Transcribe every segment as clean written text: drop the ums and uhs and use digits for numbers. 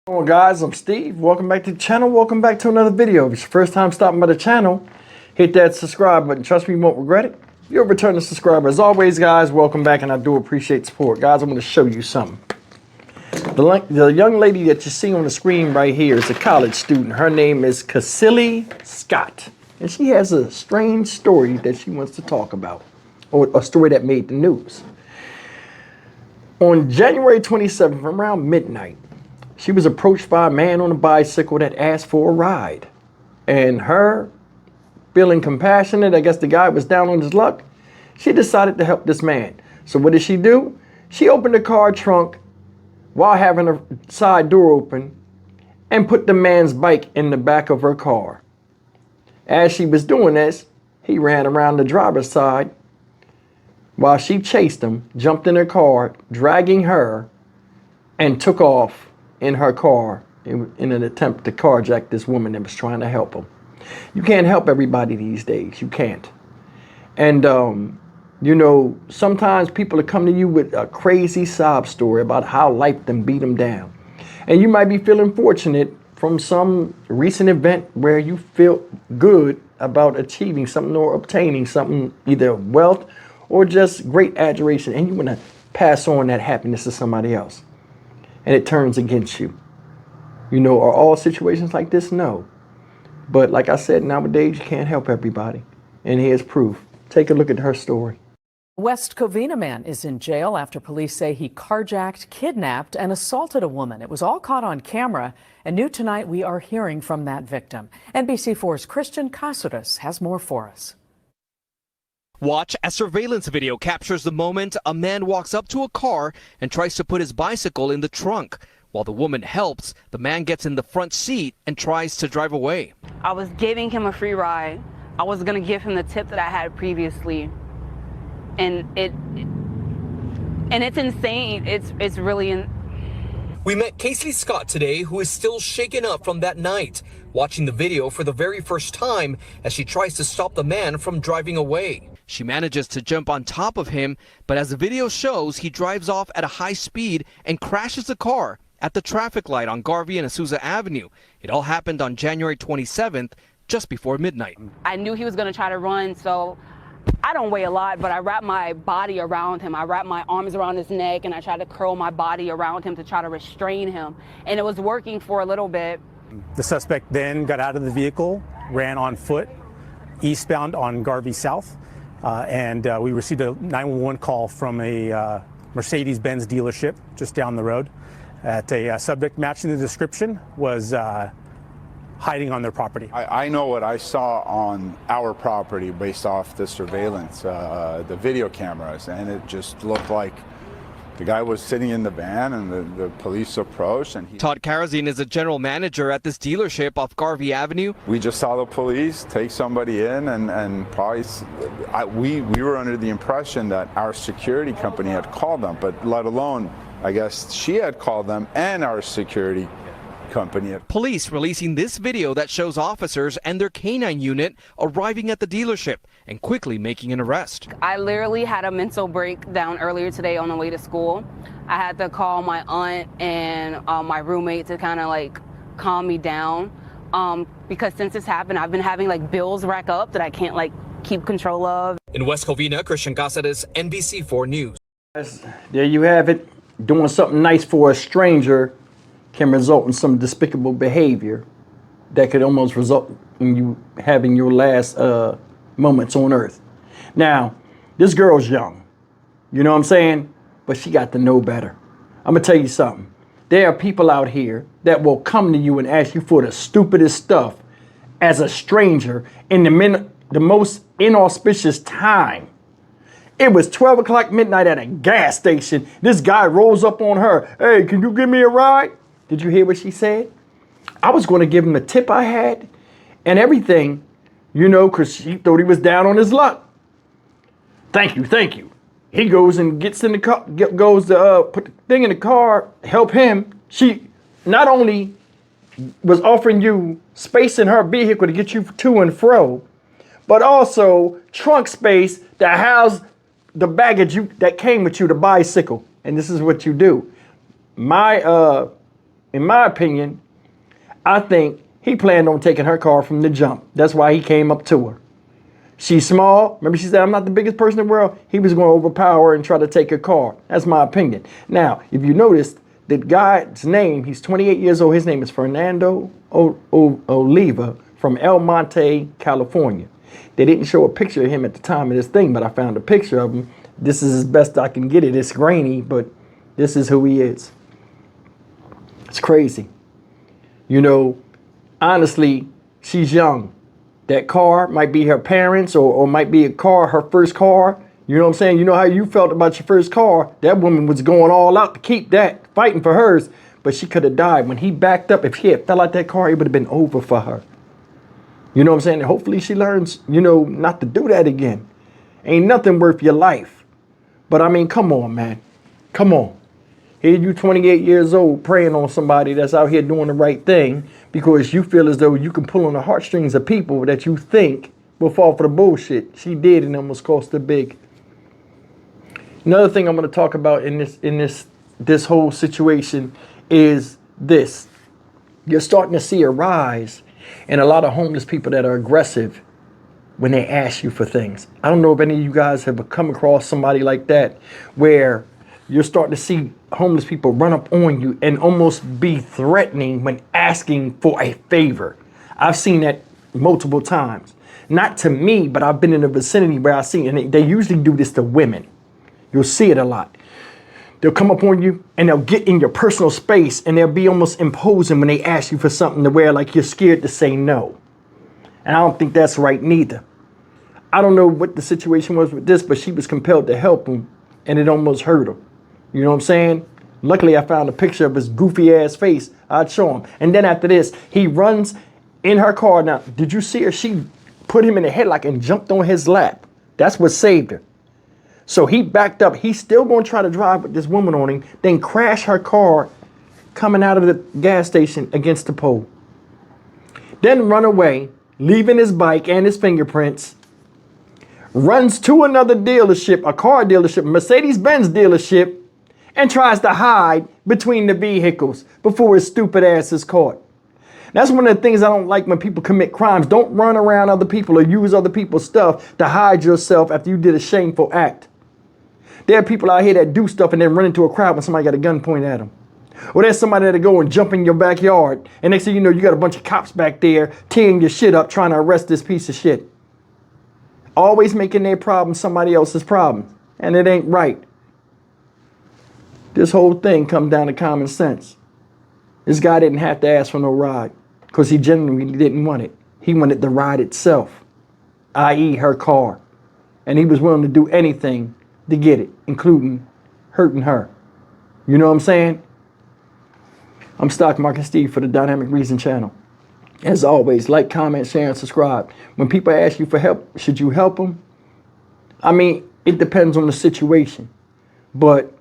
Hello guys, I'm Steve. Welcome back to the channel. Welcome back to another video. If it's your first time stopping by the channel, hit that subscribe button. Trust me, you won't regret it. You're a returning subscriber. As always, guys, welcome back, and I do appreciate support. Guys, I'm going to show you something. The young lady that you see on the screen right here is a college student. Her name is Cassilia Scott, and she has a strange story that she wants to talk about, or a story that made the news. On January 27th, around midnight, she was approached by a man on a bicycle that asked for a ride. And her, feeling compassionate, I guess the guy was down on his luck, she decided to help this man. So what did she do? She opened the car trunk while having a side door open and put the man's bike in the back of her car. As she was doing this, he ran around the driver's side while she chased him, jumped in her car, dragging her, and took off in her car in an attempt to carjack this woman that was trying to help him. You can't help everybody these days. You can't. And, you know, sometimes people will come to you with a crazy sob story about how life done beat them down. And you might be feeling fortunate from some recent event where you feel good about achieving something or obtaining something, either wealth or just great adoration. And you want to pass on that happiness to somebody else. And it turns against you. You know, are all situations like this? No. But like I said, nowadays you can't help everybody. And here's proof. Take a look at her story. West Covina man is in jail after police say he carjacked, kidnapped, and assaulted a woman. It was all caught on camera. And new tonight, we are hearing from that victim. NBC4's Christian Cáceres has more for us. Watch as surveillance video captures the moment a man walks up to a car and tries to put his bicycle in the trunk. While the woman helps, the man gets in the front seat and tries to drive away. I was giving him a free ride. I was going to give him the tip that I had previously. And it's insane. It's really We met Cassilia Scott today, who is still shaken up from that night, watching the video for the very first time as she tries to stop the man from driving away. She manages to jump on top of him, but as the video shows, he drives off at a high speed and crashes the car at the traffic light on Garvey and Azusa Avenue. It all happened on January 27th, just before midnight. I knew he was going to try to run, so I don't weigh a lot, but I wrapped my body around him. I wrapped my arms around his neck, and I tried to curl my body around him to try to restrain him. And it was working for a little bit. The suspect then got out of the vehicle, ran on foot, eastbound on Garvey South. And we received a 911 call from a Mercedes-Benz dealership just down the road. A subject matching the description was hiding on their property. I know what I saw on our property based off the surveillance, the video cameras, and it just looked like the guy was sitting in the van and the police approached. And Todd Karazin is a general manager at this dealership off Garvey Avenue. We just saw the police take somebody in and probably, we were under the impression that our security company had called them, but let alone, I guess she had called them and our security company. Police releasing this video that shows officers and their canine unit arriving at the dealership and quickly making an arrest. I literally had a mental breakdown earlier today on the way to school. I had to call my aunt and my roommate to kind of like calm me down because since this happened, I've been having like bills rack up that I can't like keep control of. In West Covina, Christian Cáceres, NBC4 News. There you have it. Doing something nice for a stranger can result in some despicable behavior that could almost result in you having your last moments on earth. Now, this girl's young, you know what I'm saying? But she got to know better. I'm gonna tell you something. There are people out here that will come to you and ask you for the stupidest stuff as a stranger in the most inauspicious time. It was 12 o'clock midnight at a gas station. This guy rolls up on her. Hey, can you give me a ride? Did you hear what she said? I was going to give him the tip I had and everything, you know, because she thought he was down on his luck. Thank you, thank you. He goes and gets in the car, goes to put the thing in the car, help him. She not only was offering you space in her vehicle to get you to and fro, but also trunk space to house the baggage that came with you, the bicycle. And this is what you do. My in my opinion, I think he planned on taking her car from the jump. That's why he came up to her. She's small. Remember she said, I'm not the biggest person in the world. He was going to overpower her and try to take her car. That's my opinion. Now, if you noticed, the guy's name, he's 28 years old. His name is Fernando Oliva from El Monte, California. They didn't show a picture of him at the time of this thing, but I found a picture of him. This is as best I can get it. It's grainy, but this is who he is. It's crazy. You know, honestly, she's young. That car might be her parents or might be a car, her first car. You know what I'm saying? You know how you felt about your first car? That woman was going all out to keep that, fighting for hers, but she could have died. When he backed up, if she had fell out that car, it would have been over for her. You know what I'm saying? Hopefully she learns, you know, not to do that again. Ain't nothing worth your life. But I mean, come on, man. Come on. Here you 28 years old preying on somebody that's out here doing the right thing because you feel as though you can pull on the heartstrings of people that you think will fall for the bullshit. She did, and almost cost her big. Another thing I'm going to talk about in this whole situation is this. You're starting to see a rise in a lot of homeless people that are aggressive when they ask you for things. I don't know if any of you guys have come across somebody like that where you're starting to see homeless people run up on you and almost be threatening when asking for a favor. I've seen that multiple times. Not to me, but I've been in the vicinity where I've seen, and they usually do this to women. You'll see it a lot. They'll come up on you and they'll get in your personal space and they'll be almost imposing when they ask you for something to wear, like you're scared to say no. And I don't think that's right neither. I don't know what the situation was with this, but she was compelled to help him and it almost hurt him. You know what I'm saying? Luckily, I found a picture of his goofy ass face. I'd show him. And then after this, he runs in her car. Now, did you see her? She put him in the headlock and jumped on his lap. That's what saved her. So he backed up. He's still going to try to drive with this woman on him, then crash her car coming out of the gas station against the pole. Then run away, leaving his bike and his fingerprints. Runs to another dealership, a car dealership, Mercedes-Benz dealership, and tries to hide between the vehicles before his stupid ass is caught. That's one of the things I don't like when people commit crimes. Don't run around other people or use other people's stuff to hide yourself after you did a shameful act. There are people out here that do stuff and then run into a crowd when somebody got a gun pointed at them. Or there's somebody that'll go and jump in your backyard, and next thing you know, you got a bunch of cops back there tearing your shit up trying to arrest this piece of shit. Always making their problem somebody else's problem, and it ain't right. This whole thing comes down to common sense. This guy didn't have to ask for no ride because he genuinely didn't want it. He wanted the ride itself, i.e. her car. And he was willing to do anything to get it, including hurting her. You know what I'm saying? I'm Stock Market Steve for the Dynamic Reason channel. As always, like, comment, share, and subscribe. When people ask you for help, should you help them? I mean, it depends on the situation. But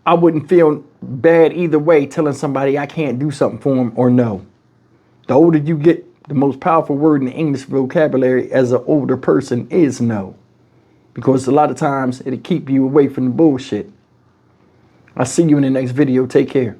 I wouldn't feel bad either way telling somebody I can't do something for them or no. The older you get, the most powerful word in the English vocabulary as an older person is no. Because a lot of times it'll keep you away from the bullshit. I'll see you in the next video. Take care.